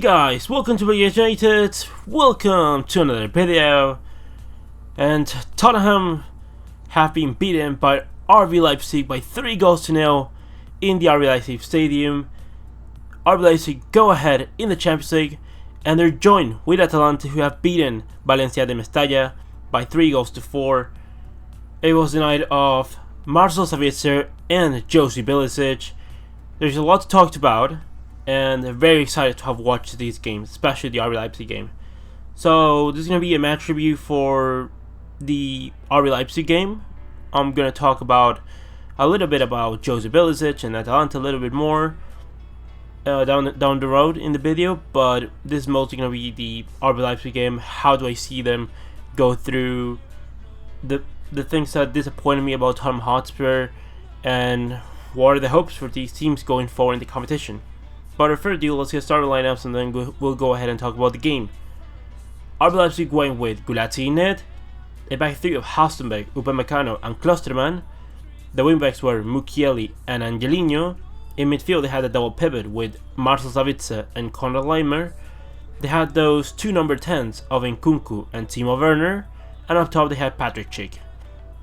guys, welcome to United. Welcome to another video. And Tottenham have been beaten by RB Leipzig by 3-0 in the RB Leipzig stadium. RB Leipzig go ahead in the Champions League, and they're joined with Atalanta, who have beaten Valencia de Mestalla by 3-4. It was the night of Marcel Sabitzer and Josie Ilicic. There's a lot to talk about, and I'm very excited to have watched these games, especially the RB Leipzig game. So this is going to be a match review for the RB Leipzig game. I'm going to talk about a little bit about Josie Ilicic and Atalanta a little bit more down the road in the video, but this is mostly going to be the RB Leipzig game. How do I see them go through the things that disappointed me about Tottenham Hotspur, and what are the hopes for these teams going forward in the competition. But without further ado, let's get started lineups, and then we'll go ahead and talk about the game. RB Leipzig went with Gulati in net, a back three of Halstenberg, Upamecano and Klosterman. The wingbacks were Mukiele and Angelino. In midfield they had a double pivot with Marcel Sabitzer and Konrad Laimer. They had those two number 10s of Nkunku and Timo Werner, and up top they had Patrick Schick.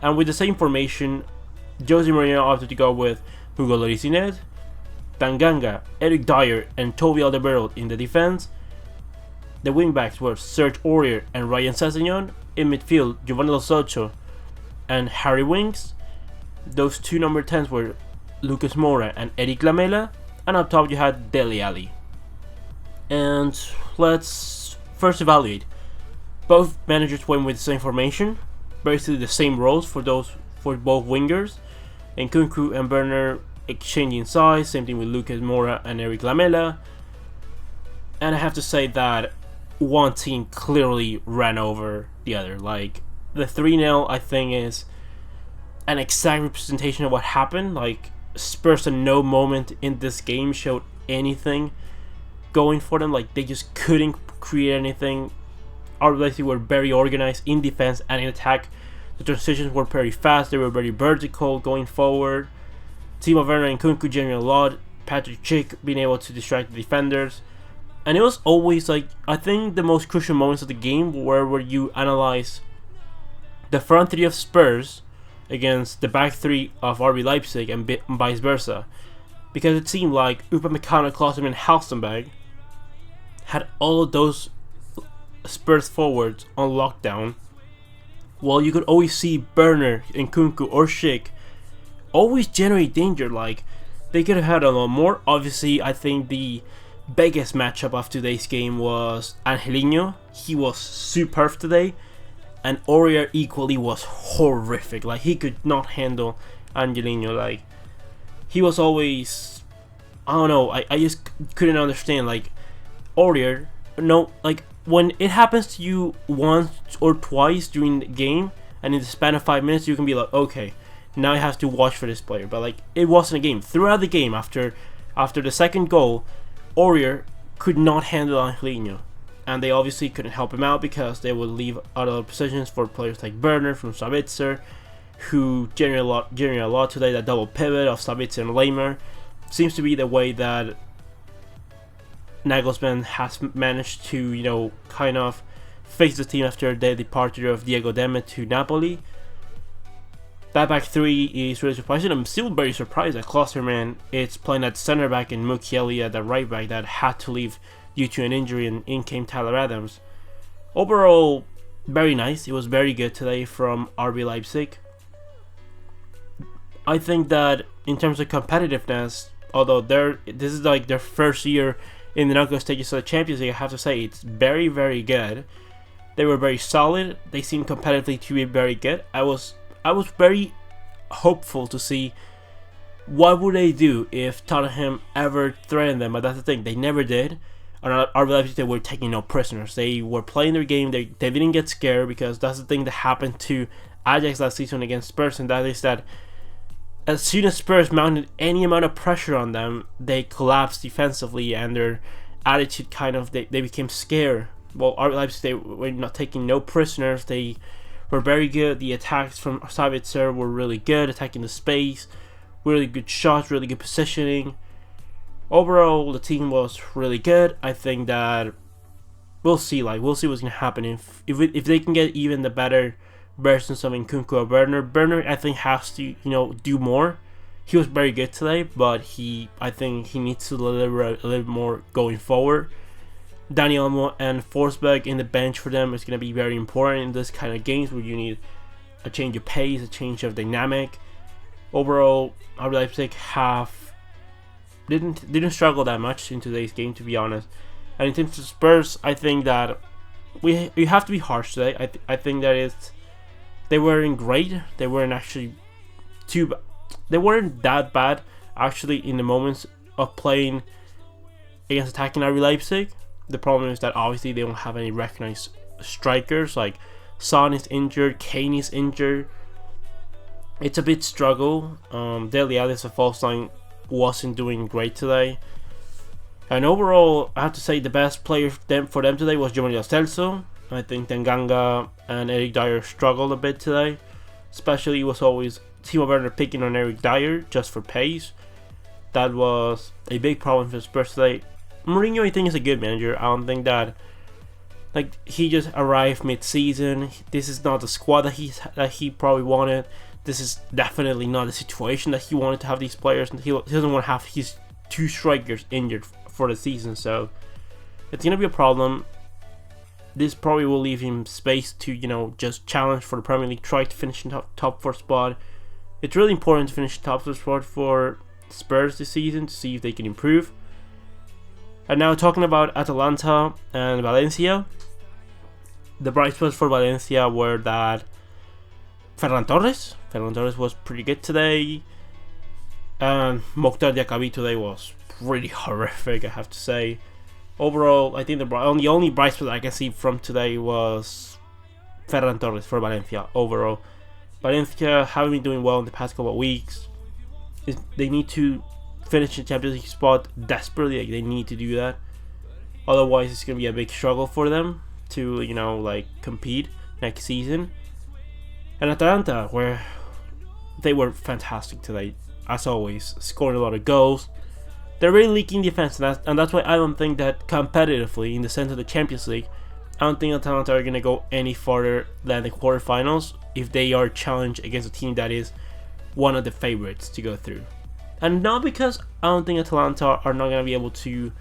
And with the same formation, Jose Mourinho opted to go with Hugo Lloris in net, Tanganga, Eric Dyer and Toby Alderweireld in the defense. The wingbacks were Serge Aurier and Ryan Sessegnon. In midfield, Giovanni Lo Celso and Harry Winks. Those two number 10s were Lucas Moura and Eric Lamela. And up top you had Dele Alli. And let's first evaluate. Both managers went with the same formation, basically the same roles for both wingers. Nkunku and Werner exchanging size, same thing with Lucas Moura and Eric Lamela. And I have to say that one team clearly ran over the other. Like, the 3-0 I think is an exact representation of what happened. Like, Spurs at no moment in this game showed anything going for them. Like, they just couldn't create anything. RB Leipzig were very organized in defense and in attack. The transitions were very fast, they were very vertical going forward. Timo Werner and Nkunku generated a lot. Patrick Schick being able to distract the defenders. And it was always, like, I think the most crucial moments of the game were where you analyze the front three of Spurs against the back three of RB Leipzig and vice versa. Because it seemed like Upamecano, Klosterman and Halstenberg had all of those Spurs forwards on lockdown, while you could always see Werner, Nkunku or Schick always generate danger. Like, they could have had a lot more. Obviously, I think the biggest matchup of today's game was Angelino. He was superb today, and Aurier equally was horrific. Like, he could not handle Angelino. Like, he was always, I don't know, I just couldn't understand. Like, Aurier, no, like, when it happens to you once or twice during the game, and in the span of 5 minutes, you can be like, okay, now I have to watch for this player. But, like, it wasn't a game. Throughout the game, after the second goal, Aurier could not handle Angelino, and they obviously couldn't help him out because they would leave other positions for players like Werner from Sabitzer, who generated a lot today. That double pivot of Sabitzer and Laimer seems to be the way that Nagelsmann has managed to, you know, kind of fix the team after the departure of Diego Demet to Napoli. That back three is really surprising. I'm still very surprised that Klosterman is playing at center back and Mukiele at the right back that had to leave due to an injury, and in came Tyler Adams. Overall, very nice. It was very good today from RB Leipzig. I think that in terms of competitiveness, although this is like their first year in the knockout stages of the Champions League, I have to say it's very, very good. They were very solid. They seemed competitively to be very good. I was very hopeful to see what would they do if Tottenham ever threatened them, but that's the thing, they never did. And RB Leipzig, they were taking no prisoners. They were playing their game. They didn't get scared, because that's the thing that happened to Ajax last season against Spurs, and that is that as soon as Spurs mounted any amount of pressure on them, they collapsed defensively, and their attitude kind of, they became scared. Well, RB Leipzig, they were not taking no prisoners. They were very good. The attacks from Sabitzer were really good, attacking the space, really good shots, really good positioning. overall, the team was really good. I think that we'll see what's gonna happen if they can get even the better versions of Nkunku or Werner. Werner, I think, has to do more. He was very good today, but I think he needs to deliver a little more going forward. Dani Olmo and Forsberg in the bench for them is going to be very important in this kind of games where you need a change of pace, a change of dynamic. Overall, RB Leipzig didn't struggle that much in today's game, to be honest. And in terms of Spurs, I think that you have to be harsh today. I think that they weren't great. They weren't actually they weren't that bad actually in the moments of playing against attacking RB Leipzig. The problem is that obviously they don't have any recognized strikers. Like Son is injured, Kane is injured. It's a bit struggle. Dele Alli as a false line wasn't doing great today. And overall, I have to say the best player for them today was Giovanni Lo Celso. I think Tanganga and Eric Dyer struggled a bit today. Especially it was always Timo Werner picking on Eric Dyer just for pace. That was a big problem for Spurs today. Mourinho, I think, is a good manager. I don't think that he just arrived mid-season. This is not the squad that he probably wanted. This is definitely not the situation that he wanted to have these players. He doesn't want to have his two strikers injured for the season, so it's gonna be a problem. This probably will leave him space to just challenge for the Premier League, try to finish in top 4 spot. It's really important to finish top 4 spot for Spurs this season to see if they can improve. And now talking about Atalanta and Valencia, the bright spots for Valencia were that Ferran Torres was pretty good today, and Mokhtar Diakabi today was pretty horrific, I have to say. Overall, I think the only bright spot I can see from today was Ferran Torres for Valencia. Overall, Valencia haven't been doing well in the past couple of weeks. They need to finish the Champions League spot desperately. They need to do that. Otherwise, it's going to be a big struggle for them to, compete next season. And Atalanta, where they were fantastic today, as always, scoring a lot of goals. They're really leaking defense, and that's why I don't think that competitively, in the sense of the Champions League, I don't think Atalanta are going to go any farther than the quarterfinals if they are challenged against a team that is one of the favorites to go through. And not because I don't think Atalanta are not going to be able to,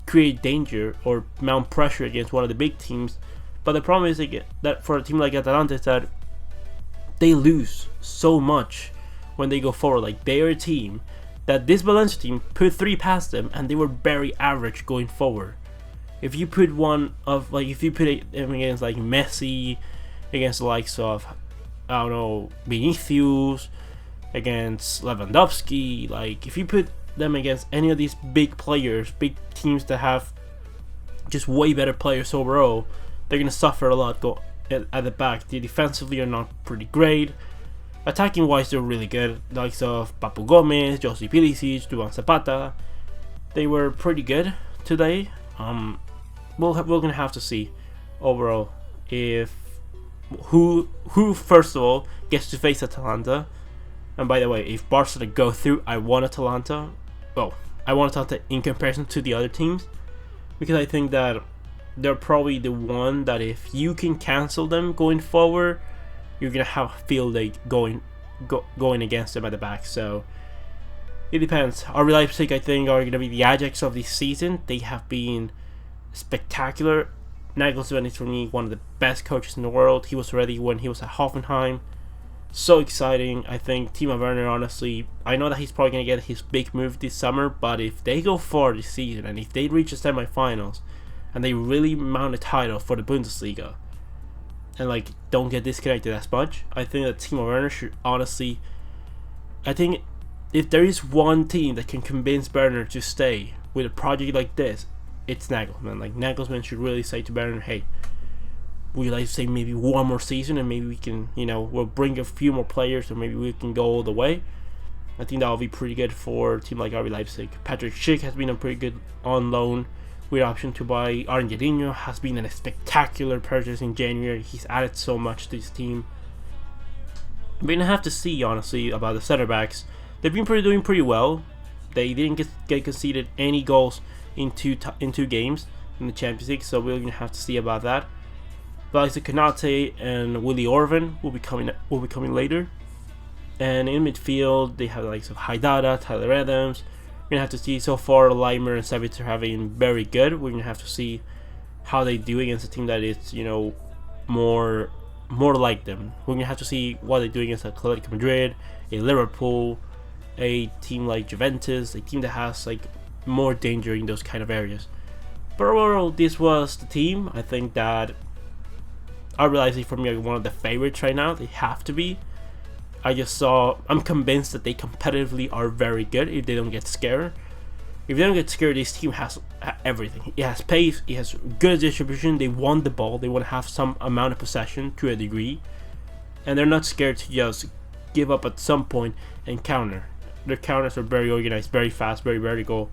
create danger or mount pressure against one of the big teams, but the problem is that for a team like Atalanta is that they lose so much when they go forward. Like, they are a team that this Valencia team put 3 past them, and they were very average going forward. If you put them against like Messi, against the likes of, I don't know, Vinicius, against Lewandowski, like if you put them against any of these big players, big teams that have just way better players overall, they're gonna suffer a lot at the back. They defensively are not pretty great. Attacking wise, they're really good. The likes of Papu Gomez, Josip Ilicic, Duvan Zapata, they were pretty good today. We're gonna have to see overall if who first of all gets to face Atalanta. And by the way, if Barcelona go through, I want Atalanta. Well, I want Atalanta in comparison to the other teams, because I think that they're probably the one that if you can cancel them going forward, you're gonna have a field day going against them at the back. So it depends. RB Leipzig, I think, are gonna be the Ajax of this season. They have been spectacular. Nagelsmann is for me one of the best coaches in the world. He was ready when he was at Hoffenheim. So exciting. I think Timo Werner, honestly, I know that he's probably going to get his big move this summer, but if they go far this season and if they reach the semifinals and they really mount a title for the Bundesliga and don't get disconnected as much, I think that Timo Werner should honestly, I think if there is one team that can convince Werner to stay with a project like this, it's Nagelsmann. Nagelsmann should really say to Werner, hey, would you like to say maybe one more season and maybe we can, we'll bring a few more players or maybe we can go all the way. I think that will be pretty good for a team like RB Leipzig. Patrick Schick has been a pretty good on loan with option to buy. Argentinho has been a spectacular purchase in January. He's added so much to this team. We're going to have to see, honestly, about the center backs. They've been doing pretty well. They didn't get conceded any goals in two games in the Champions League, so we're gonna have to see about that. Valencia Canate and Willy Orban will be coming later. And in midfield, they have the likes of Haidara, Tyler Adams. We're gonna have to see. So far, Leimer and Savitzer have been very good. We're gonna have to see how they do against a team that is, more like them. We're gonna have to see what they do against Atletico Madrid, a Liverpool, a team like Juventus, a team that has like more danger in those kind of areas. But overall, this was the team. I think that RB Leipzig for me are one of the favorites right now. They have to be. I'm convinced that they competitively are very good if they don't get scared. If they don't get scared, this team has everything. It has pace, it has good distribution, they want the ball, they want to have some amount of possession to a degree. And they're not scared to just give up at some point and counter. Their counters are very organized, very fast, very vertical.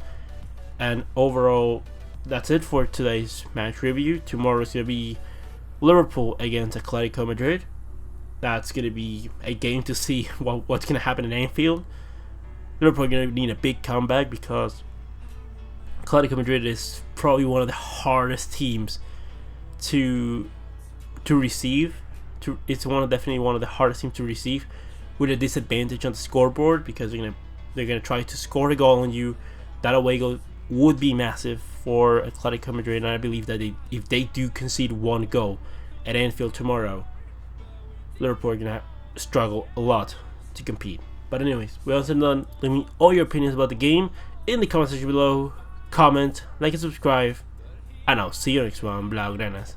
And overall, that's it for today's match review. Tomorrow is going to be Liverpool against Atletico Madrid. That's going to be a game to see what's going to happen in Anfield. Liverpool are going to need a big comeback because Atletico Madrid is probably one of the hardest teams to receive. It's definitely one of the hardest teams to receive, with a disadvantage on the scoreboard because they're gonna try to score a goal on you. That away goal would be massive for Atletico Madrid, and I believe that if they do concede one goal at Anfield tomorrow, Liverpool are gonna struggle a lot to compete. But anyways, we're also done. Leave me all your opinions about the game in the comment section below. Comment, like, and subscribe, and I'll see you next one, Blaugranas.